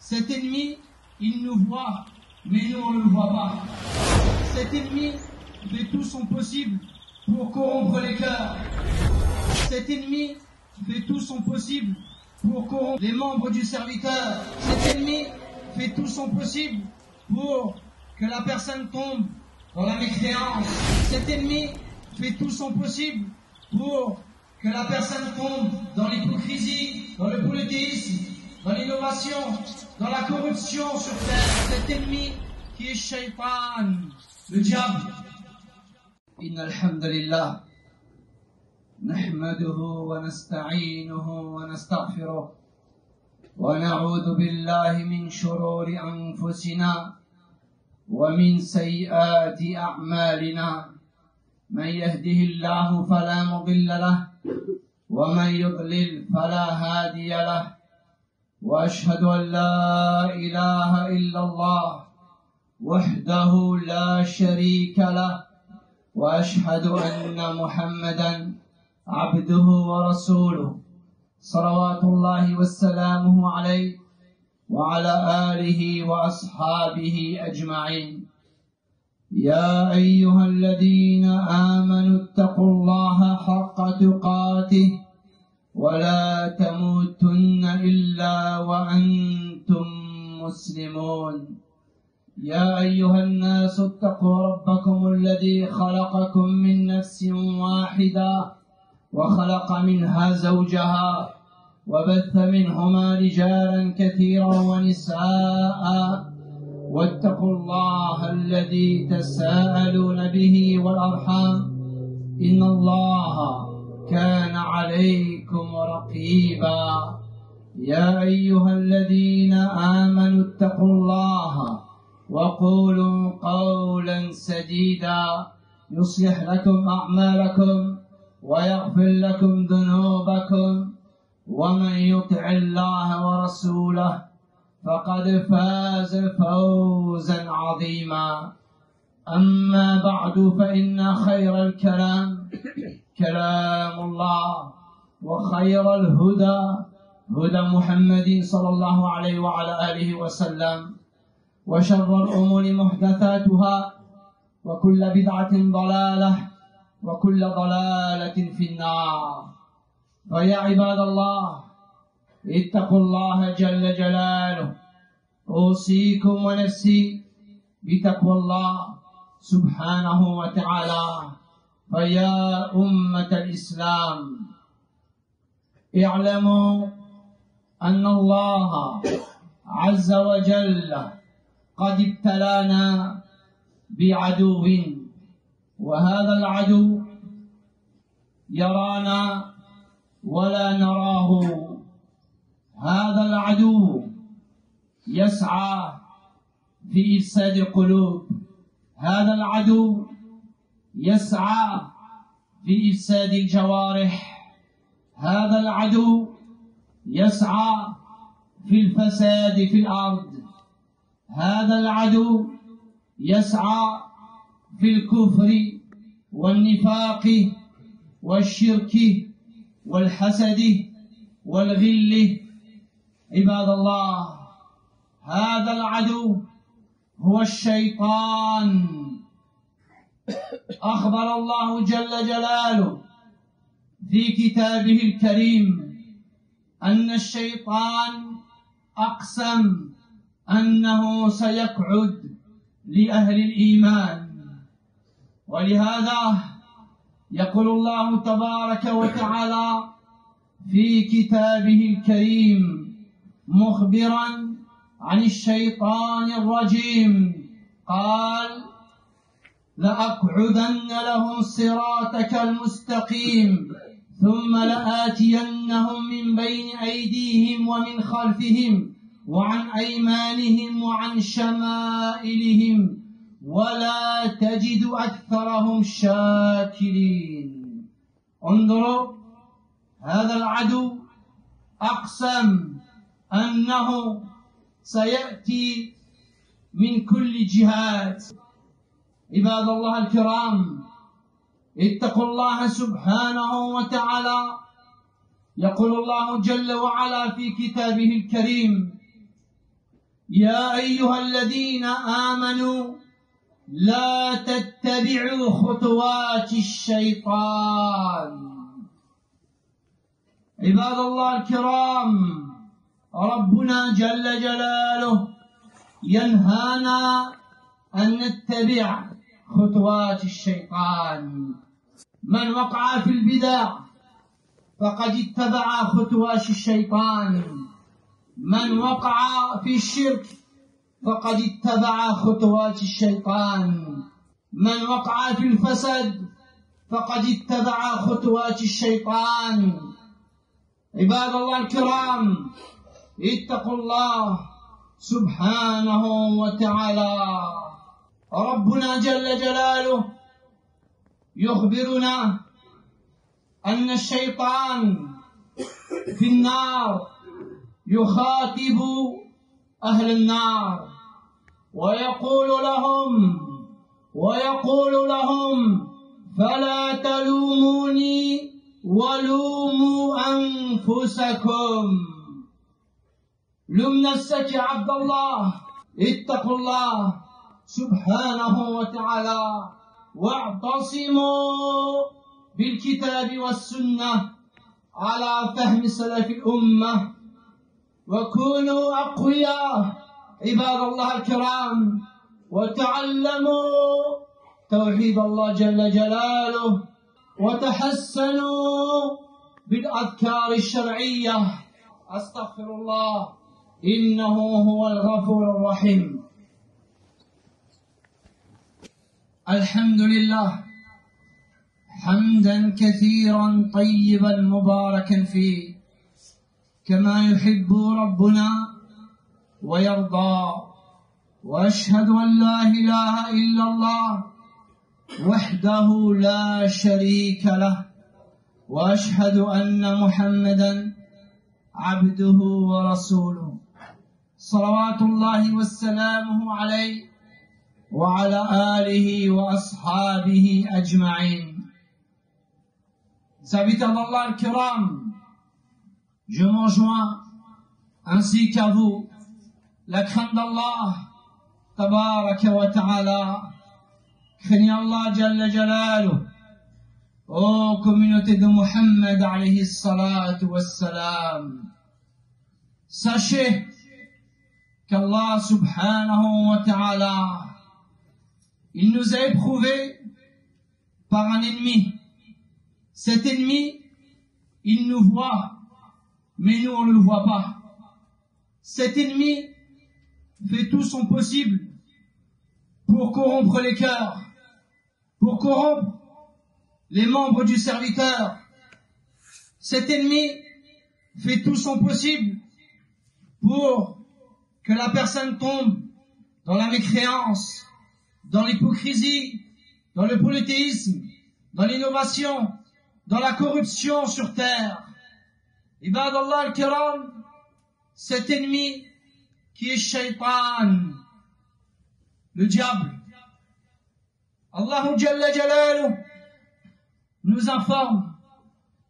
Cet ennemi, il nous voit, mais nous on ne le voit pas. Cet ennemi fait tout son possible pour corrompre les cœurs. Cet ennemi fait tout son possible pour corrompre les membres du serviteur. Cet ennemi fait tout son possible pour que la personne tombe dans la mécréance. Cet ennemi fait tout son possible pour que la personne tombe dans l'hypocrisie, dans le polythéisme, dans l'innovation, dans la corruption sur terre. Cet ennemi qui est Shaitan, le diable. Inna alhamdulillah, nahmaduhu wa nasta'inuhu wa nastaghfiruh wa na'udhu billahi min shururi anfusina wa min sayyiati a'malina. من يهده الله فلا مضل له ومن يضلل فلا هادي له وأشهد أن لا إله إلا الله وحده لا شريك له وأشهد أن محمدا عبده ورسوله صلوات الله وسلامه عليه وعلى آله وأصحابه أجمعين. يا أيها الذين آمنوا اتقوا الله حق تقاته ولا تموتن إلا وأنتم مسلمون. يا أيها الناس اتقوا ربكم الذي خلقكم من نفس واحدة وخلق منها زوجها وبث منهما رجالا كثيرا ونساء واتقوا الله الذي تساءلون به والأرحام إن الله كان عليكم رقيبا. يا أيها الذين آمنوا اتقوا الله وقولوا قولا سديدا يصلح لكم أعمالكم ويغفر لكم ذنوبكم ومن يطع الله ورسوله فقد فاز فوزا عظيما. أما بعد فإن خير الكلام كلام الله وخير الهدى هدى محمد صلى الله عليه وعلى آله وسلم وشر الأمور محدثاتها وكل بدعة ضلالة وكل ضلالة في النار. فيا عباد الله اتقوا الله جل جلاله. أوصيكم ونفسي بتقوى الله سبحانه وتعالى. فيا أمة الإسلام اعلموا أن الله عز وجل قد ابتلانا بعدو، وهذا العدو يرانا ولا نراه. هذا العدو يسعى في إفساد القلوب. هذا العدو يسعى في إفساد الجوارح. هذا العدو يسعى في الفساد في الأرض. هذا العدو يسعى في الكفر والنفاق والشرك والحسد والغل. عباد الله، هذا العدو هو الشيطان. أخبر الله جل جلاله في كتابه الكريم أن الشيطان أقسم أنه سيقعد لأهل الإيمان، ولهذا يقول الله تبارك وتعالى في كتابه الكريم مخبرا عن الشيطان الرجيم قال: لأقعدن لهم صراطك المستقيم ثم لآتينهم من بين أيديهم ومن خلفهم وعن أيمانهم وعن شمائلهم ولا تجد أكثرهم شاكرين. انظروا، هذا العدو أقسم أنه سيأتي من كل جهات. عباد الله الكرام، اتقوا الله سبحانه وتعالى. يقول الله جل وعلا في كتابه الكريم: يا أيها الذين آمنوا لا تتبعوا خطوات الشيطان. عباد الله الكرام، ربنا جل جلاله ينهانا أن نتبع خطوات الشيطان. من وقع في البدع فقد اتبع خطوات الشيطان، من وقع في الشرك فقد اتبع خطوات الشيطان، من وقع في الفساد فقد اتبع خطوات الشيطان. عباد الله الكرام، اتقوا الله سبحانه وتعالى. ربنا جل جلاله يخبرنا أن الشيطان في النار يخاطب أهل النار ويقول لهم فلا تلوموني ولوموا أنفسكم. لم نفسك يا عبد الله، اتقوا الله سبحانه وتعالى واعتصموا بالكتاب والسنة على فهم سلف الأمة وكونوا أقوياء عباد الله الكرام، وتعلموا توحيد الله جل جلاله، وتحسنوا بالأذكار الشرعية. أستغفر الله إنه هو الغفور الرحيم. الحمد لله حمدا كثيرا طيبا مباركا فيه كما يحب ربنا ويرضى، وأشهد أن لا إله إلا الله وحده لا شريك له، وأشهد أن محمدا عبده ورسوله صلوات الله وسلامه عليه وعلى آله وأصحابه أجمعين. Serviteurs d'Allah al-Kiram, je m'enjoins ainsi qu'à vous la crainte d'Allah tabaraka wa ta'ala. Craignez Allah jalla jalaluh. Ô communauté de Muhammad alayhi salatu wassalam, sachez qu'Allah subhanahu wa ta'ala, il nous a éprouvés par un ennemi. Cet ennemi, il nous voit, mais nous on ne le voit pas. Cet ennemi fait tout son possible pour corrompre les cœurs, pour corrompre les membres du serviteur. Cet ennemi fait tout son possible pour que la personne tombe dans la mécréance, dans l'hypocrisie, dans le polythéisme, dans l'innovation, dans la corruption sur terre. Ibad Allah al-Kiram, cet ennemi qui est Shaytan, le diable. Allah Jalla Jalaluhu nous informe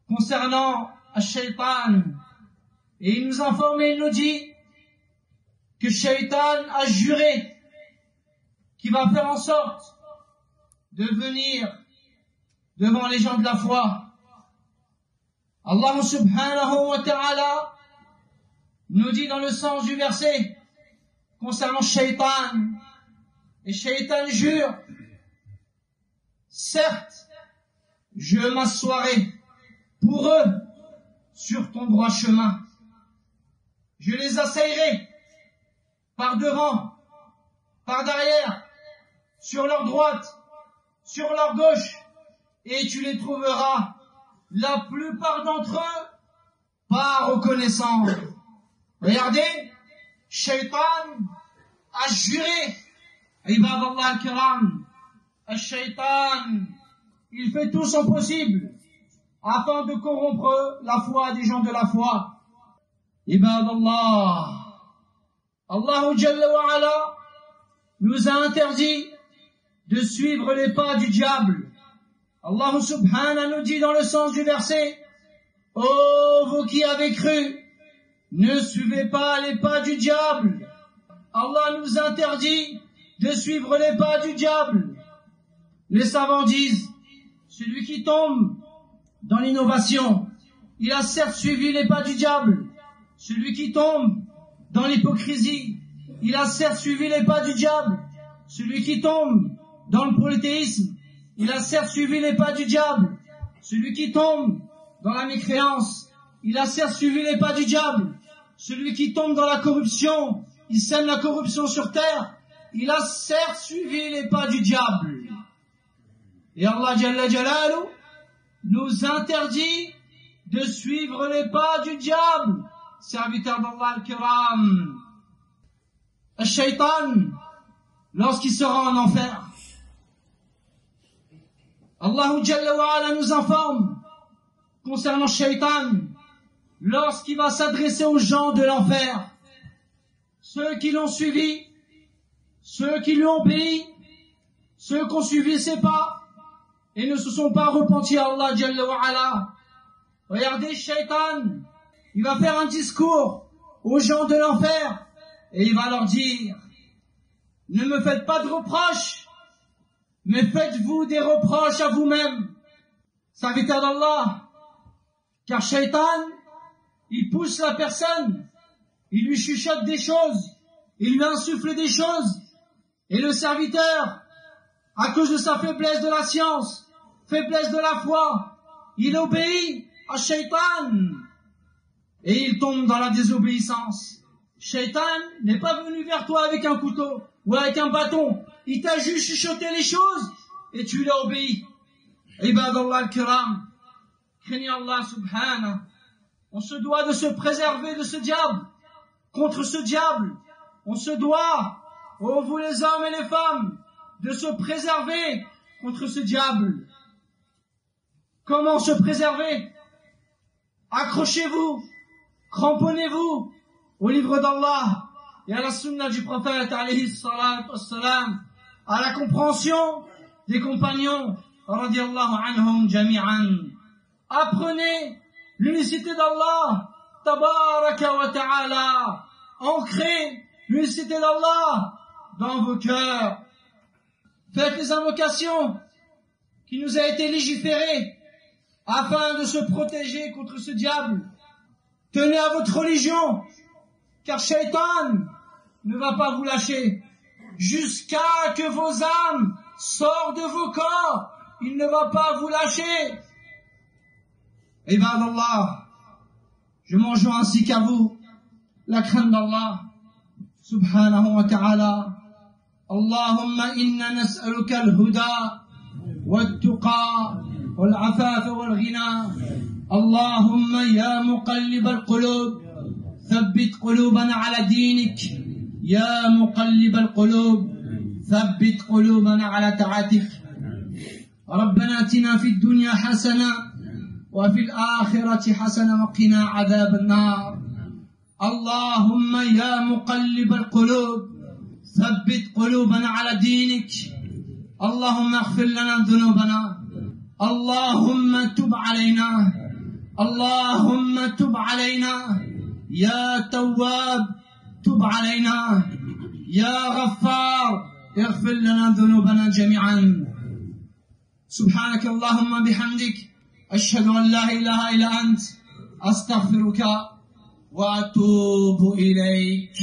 concernant Shaytan, et il nous informe et il nous dit que Shaytan a juré qu'il va faire en sorte de venir devant les gens de la foi. Allah subhanahu wa ta'ala nous dit dans le sens du verset concernant Shaytan, et Shaytan jure, certes, je m'assoirai pour eux sur ton droit chemin. Je les asseillerai par devant, par derrière, sur leur droite, sur leur gauche, et tu les trouveras, la plupart d'entre eux, pas reconnaissants. Regardez, Shaytan a juré, Ibad Allah al-Kiram, Shaytan, il fait tout son possible afin de corrompre la foi des gens de la foi. Ibad Allah, Allah Jalla wa Ala nous a interdit de suivre les pas du diable. Allah subhanahu nous dit dans le sens du verset, ô vous qui avez cru, ne suivez pas les pas du diable. Allah nous interdit de suivre les pas du diable. Les savants disent, celui qui tombe dans l'innovation, il a certes suivi les pas du diable. Celui qui tombe dans l'hypocrisie, il a certes suivi les pas du diable. Celui qui tombe dans le polythéisme, il a certes suivi les pas du diable. Celui qui tombe dans la mécréance, il a certes suivi les pas du diable. Celui qui tombe dans la corruption, il sème la corruption sur terre, il a certes suivi les pas du diable. Et Allah Jalla Jalaluhu nous interdit de suivre les pas du diable. Serviteur d'Allah al-Kiram, al-Shaytan, lorsqu'il sera en enfer, Allah Jalla wa Ala nous informe concernant Shaytan, lorsqu'il va s'adresser aux gens de l'enfer, ceux qui l'ont suivi, ceux qui lui ont obéi, ceux qui ont suivi ses pas et ne se sont pas repentis à Allah Jalla wa Ala. Regardez, Shaytan, il va faire un discours aux gens de l'enfer et il va leur dire, ne me faites pas de reproches, mais faites-vous des reproches à vous-même, serviteurs d'Allah, car Shaytan, il pousse la personne, il lui chuchote des choses, il lui insuffle des choses, et le serviteur, à cause de sa faiblesse de la science, faiblesse de la foi, il obéit à Shaytan, et il tombe dans la désobéissance. Shaytan n'est pas venu vers toi avec un couteau ou avec un bâton, il t'a juste chuchoté les choses, et tu l'as obéi. Ibadallah al-Kiram, craignez Allah subhanahu. On se doit de se préserver de ce diable, contre ce diable. On se doit, ô vous les hommes et les femmes, de se préserver contre ce diable. Comment se préserver? Accrochez-vous, cramponnez-vous au livre d'Allah et à la sunna du prophète alayhi salatu wassalam, à la compréhension des compagnons radiyallahu anhum jami'an. Apprenez l'unicité d'Allah tabaraka wa ta'ala, ancrez l'unicité d'Allah dans vos cœurs. Faites les invocations qui nous a été légiférées afin de se protéger contre ce diable. Tenez à votre religion, car Shaytan ne va pas vous lâcher jusqu'à que vos âmes sortent de vos corps. Il ne va pas vous lâcher. Ibadallah, je m'enjoins ainsi qu'à vous la crainte d'Allah subhanahu wa ta'ala. Allahumma inna nas'aluka al-huda wal-tuqa wal-afaf wal-ghina. Allahumma ya muqallib al-qulub thabbit qulubana ala dinik. Ya muqallib al-qulub thabbit qulubana ala ta'atik. ربنا آتنا في الدنيا حسنة وفي الآخرة حسنة وقنا عذاب النار. اللهم يا مقلب القلوب ثبت قلوبنا على دينك. اللهم اغفر لنا ذنوبنا. اللهم تب علينا. اللهم تب علينا يا تواب. تب علينا يا غفار. اغفر لنا ذنوبنا جميعا. سبحانك اللهم بحمدك أشهد أن لا إله إلا أنت أستغفرك وأتوب إليك.